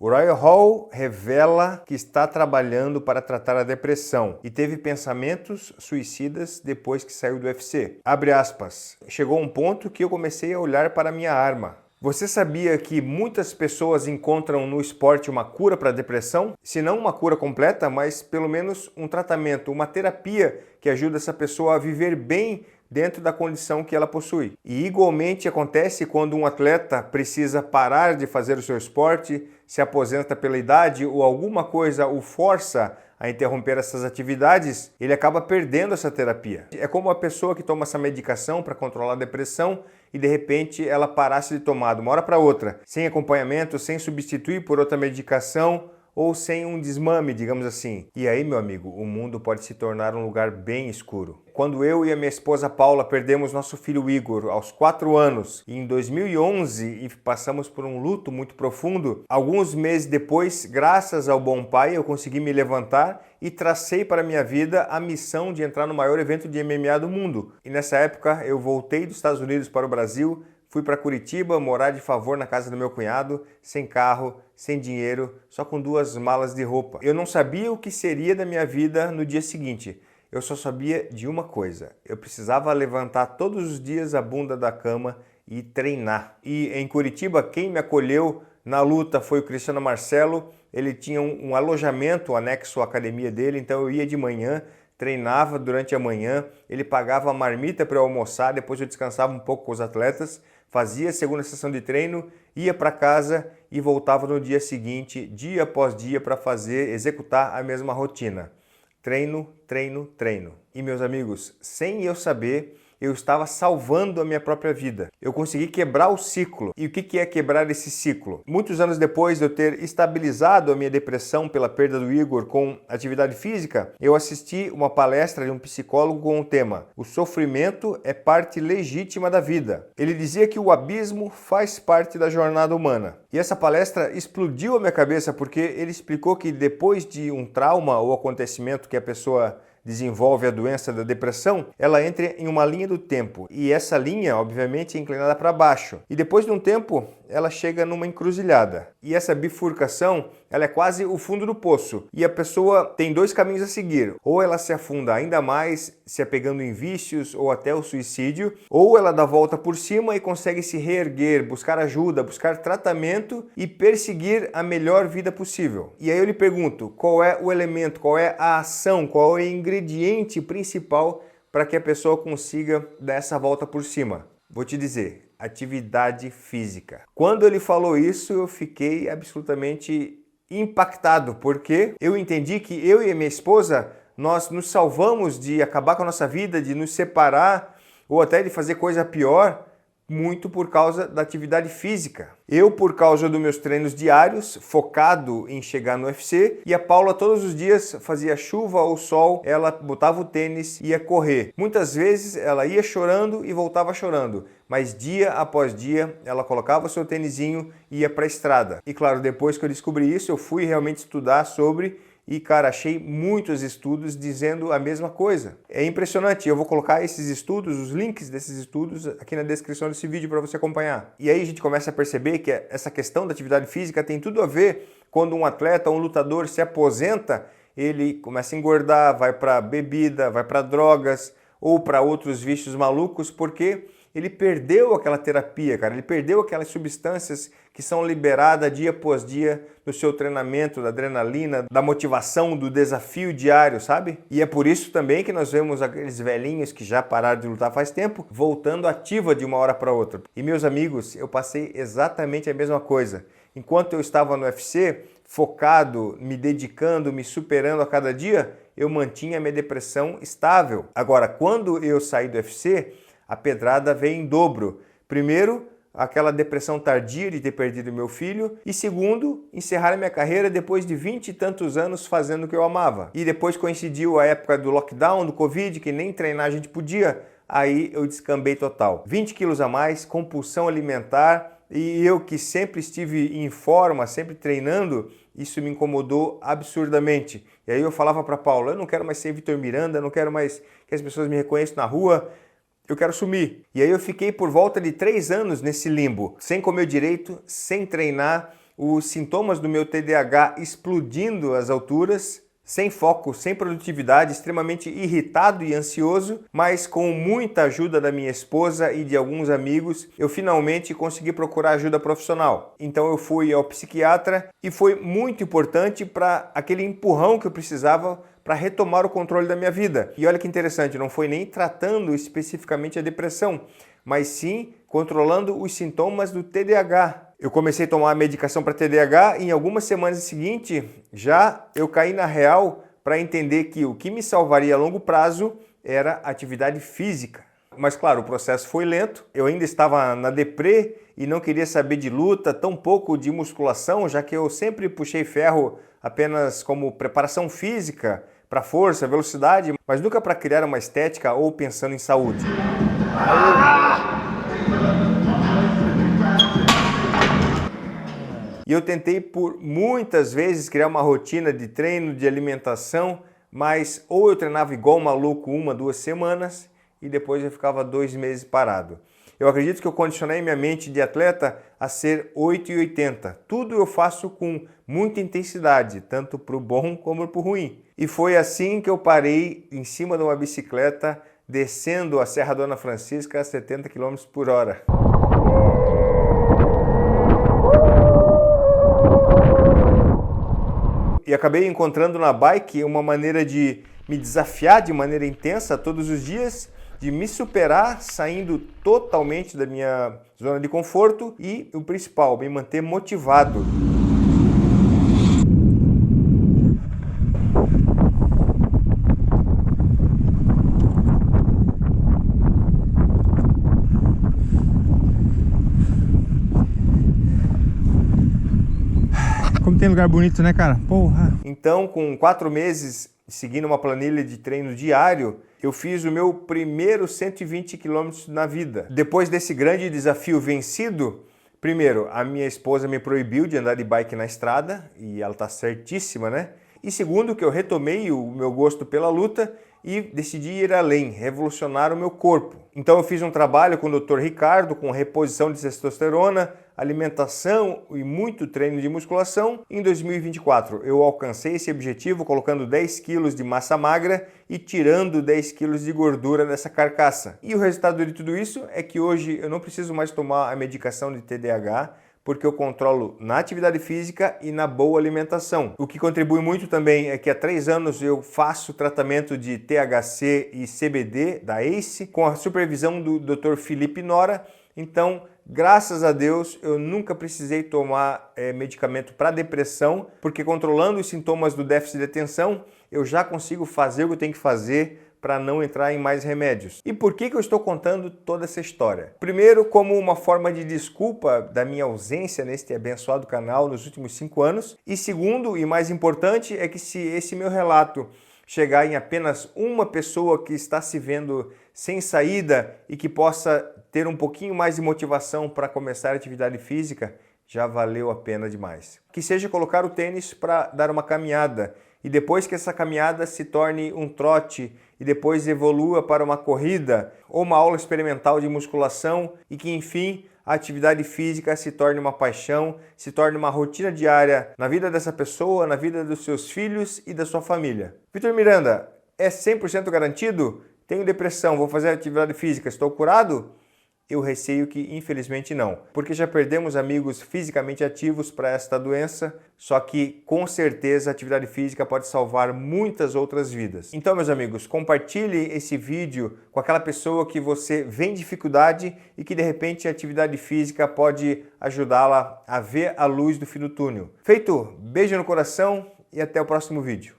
O Roy Hall revela que está trabalhando para tratar a depressão e teve pensamentos suicidas depois que saiu do UFC. Abre aspas. Chegou um ponto que eu comecei a olhar para minha arma. Você sabia que muitas pessoas encontram no esporte uma cura para a depressão? Se não uma cura completa, mas pelo menos um tratamento, uma terapia que ajuda essa pessoa a viver bem dentro da condição que ela possui. E igualmente acontece quando um atleta precisa parar de fazer o seu esporte, se aposenta pela idade ou alguma coisa o força a interromper essas atividades, ele acaba perdendo essa terapia. É como a pessoa que toma essa medicação para controlar a depressão e de repente ela parasse de tomar de uma hora para outra, sem acompanhamento, sem substituir por outra medicação ou sem um desmame, digamos assim. E aí, meu amigo, o mundo pode se tornar um lugar bem escuro. Quando eu e a minha esposa Paula perdemos nosso filho Igor aos 4 anos, em 2011, e passamos por um luto muito profundo, alguns meses depois, graças ao bom pai, eu consegui me levantar e tracei para a minha vida a missão de entrar no maior evento de MMA do mundo. E nessa época eu voltei dos Estados Unidos para o Brasil, fui para Curitiba morar de favor na casa do meu cunhado, sem carro, sem dinheiro, só com 2 malas de roupa. Eu não sabia o que seria da minha vida no dia seguinte. Eu só sabia de uma coisa. Eu precisava levantar todos os dias a bunda da cama e treinar. E em Curitiba, quem me acolheu na luta foi o Cristiano Marcelo. Ele tinha um alojamento anexo à academia dele, então eu ia de manhã, treinava durante a manhã, ele pagava a marmita para eu almoçar, depois eu descansava um pouco com os atletas, fazia a segunda sessão de treino, ia para casa e voltava no dia seguinte, dia após dia, para executar a mesma rotina. Treino, treino, treino. E meus amigos, sem eu saber, eu estava salvando a minha própria vida. Eu consegui quebrar o ciclo. E o que é quebrar esse ciclo? Muitos anos depois de eu ter estabilizado a minha depressão pela perda do Igor com atividade física, eu assisti uma palestra de um psicólogo com o tema "O sofrimento é parte legítima da vida". Ele dizia que o abismo faz parte da jornada humana. E essa palestra explodiu a minha cabeça porque ele explicou que depois de um trauma ou acontecimento que a pessoa desenvolve a doença da depressão, ela entra em uma linha do tempo. E essa linha, obviamente, é inclinada para baixo. E depois de um tempo, ela chega numa encruzilhada. E essa bifurcação, ela é quase o fundo do poço. E a pessoa tem 2 caminhos a seguir. Ou ela se afunda ainda mais, se apegando em vícios ou até o suicídio, ou ela dá a volta por cima e consegue se reerguer, buscar ajuda, buscar tratamento e perseguir a melhor vida possível. E aí eu lhe pergunto, qual é o elemento, qual é a ação, qual é o ingrediente principal para que a pessoa consiga dar essa volta por cima? Vou te dizer, atividade física. Quando ele falou isso, eu fiquei absolutamente impactado, porque eu entendi que eu e a minha esposa, nós nos salvamos de acabar com a nossa vida, de nos separar ou até de fazer coisa pior, muito por causa da atividade física. Eu, por causa dos meus treinos diários, focado em chegar no UFC, e a Paula todos os dias fazia chuva ou sol, ela botava o tênis e ia correr. Muitas vezes ela ia chorando e voltava chorando, mas dia após dia ela colocava o seu tênisinho e ia para a estrada. E claro, depois que eu descobri isso, eu fui realmente estudar sobre. E, cara, achei muitos estudos dizendo a mesma coisa. É impressionante. Eu vou colocar esses estudos, os links desses estudos aqui na descrição desse vídeo para você acompanhar. E aí a gente começa a perceber que essa questão da atividade física tem tudo a ver quando um atleta, um lutador se aposenta, ele começa a engordar, vai para bebida, vai para drogas ou para outros vícios malucos, porque ele perdeu aquela terapia, cara. Ele perdeu aquelas substâncias que são liberadas dia após dia no seu treinamento, da adrenalina, da motivação, do desafio diário, sabe? E é por isso também que nós vemos aqueles velhinhos que já pararam de lutar faz tempo, voltando ativa de uma hora para outra. E meus amigos, eu passei exatamente a mesma coisa. Enquanto eu estava no UFC, focado, me dedicando, me superando a cada dia, eu mantinha a minha depressão estável. Agora, quando eu saí do UFC, a pedrada veio em dobro. Primeiro, aquela depressão tardia de ter perdido meu filho. E segundo, encerrar a minha carreira depois de 20 e tantos anos fazendo o que eu amava. E depois coincidiu a época do lockdown, do Covid, que nem treinar a gente podia. Aí eu descambei total. 20 quilos a mais, compulsão alimentar. E eu que sempre estive em forma, sempre treinando, isso me incomodou absurdamente. E aí eu falava para Paula, eu não quero mais ser Vitor Miranda, não quero mais que as pessoas me reconheçam na rua. Eu quero sumir. E aí eu fiquei por volta de 3 anos nesse limbo, sem comer direito, sem treinar, os sintomas do meu TDAH explodindo às alturas, sem foco, sem produtividade, extremamente irritado e ansioso, mas com muita ajuda da minha esposa e de alguns amigos, eu finalmente consegui procurar ajuda profissional. Então eu fui ao psiquiatra e foi muito importante para aquele empurrão que eu precisava para retomar o controle da minha vida. E olha que interessante, não foi nem tratando especificamente a depressão, mas sim controlando os sintomas do TDAH. Eu comecei a tomar a medicação para TDAH e em algumas semanas seguintes já eu caí na real para entender que o que me salvaria a longo prazo era atividade física. Mas claro, o processo foi lento, eu ainda estava na deprê e não queria saber de luta, tampouco de musculação, já que eu sempre puxei ferro apenas como preparação física, para força, velocidade, mas nunca para criar uma estética ou pensando em saúde. E eu tentei por muitas vezes criar uma rotina de treino, de alimentação, mas ou eu treinava igual um maluco 1, 2 semanas e depois eu ficava 2 meses parado. Eu acredito que eu condicionei minha mente de atleta a ser 8,80. Tudo eu faço com muita intensidade, tanto para o bom como para o ruim. E foi assim que eu parei em cima de uma bicicleta, descendo a Serra Dona Francisca a 70 km por hora. E acabei encontrando na bike uma maneira de me desafiar de maneira intensa todos os dias, de me superar saindo totalmente da minha zona de conforto e, o principal, me manter motivado. Como tem lugar bonito, né, cara? Porra! Então, com 4 meses seguindo uma planilha de treino diário, eu fiz o meu primeiro 120 km na vida. Depois desse grande desafio vencido, primeiro, a minha esposa me proibiu de andar de bike na estrada, e ela tá certíssima, né? E segundo, que eu retomei o meu gosto pela luta e decidi ir além, revolucionar o meu corpo. Então eu fiz um trabalho com o Dr. Ricardo, com reposição de testosterona, alimentação e muito treino de musculação. Em 2024 eu alcancei esse objetivo colocando 10 kg de massa magra e tirando 10 kg de gordura dessa carcaça. E o resultado de tudo isso é que hoje eu não preciso mais tomar a medicação de TDAH, porque eu controlo na atividade física e na boa alimentação. O que contribui muito também é que há 3 anos eu faço tratamento de THC e CBD da ACE com a supervisão do Dr. Felipe Nora. Então, graças a Deus, eu nunca precisei tomar medicamento para depressão, porque controlando os sintomas do déficit de atenção, eu já consigo fazer o que eu tenho que fazer para não entrar em mais remédios. E por que eu estou contando toda essa história? Primeiro, como uma forma de desculpa da minha ausência neste abençoado canal nos últimos 5 anos. E segundo, e mais importante, é que se esse meu relato chegar em apenas uma pessoa que está se vendo sem saída e que possa ter um pouquinho mais de motivação para começar a atividade física, já valeu a pena demais. Que seja colocar o tênis para dar uma caminhada e depois que essa caminhada se torne um trote e depois evolua para uma corrida ou uma aula experimental de musculação e que, enfim, a atividade física se torne uma paixão, se torne uma rotina diária na vida dessa pessoa, na vida dos seus filhos e da sua família. Vitor Miranda, é 100% garantido? Tenho depressão, vou fazer atividade física, estou curado? Eu receio que infelizmente não, porque já perdemos amigos fisicamente ativos para esta doença, só que com certeza a atividade física pode salvar muitas outras vidas. Então, meus amigos, compartilhe esse vídeo com aquela pessoa que você vê em dificuldade e que de repente a atividade física pode ajudá-la a ver a luz do fim do túnel. Feito, beijo no coração e até o próximo vídeo.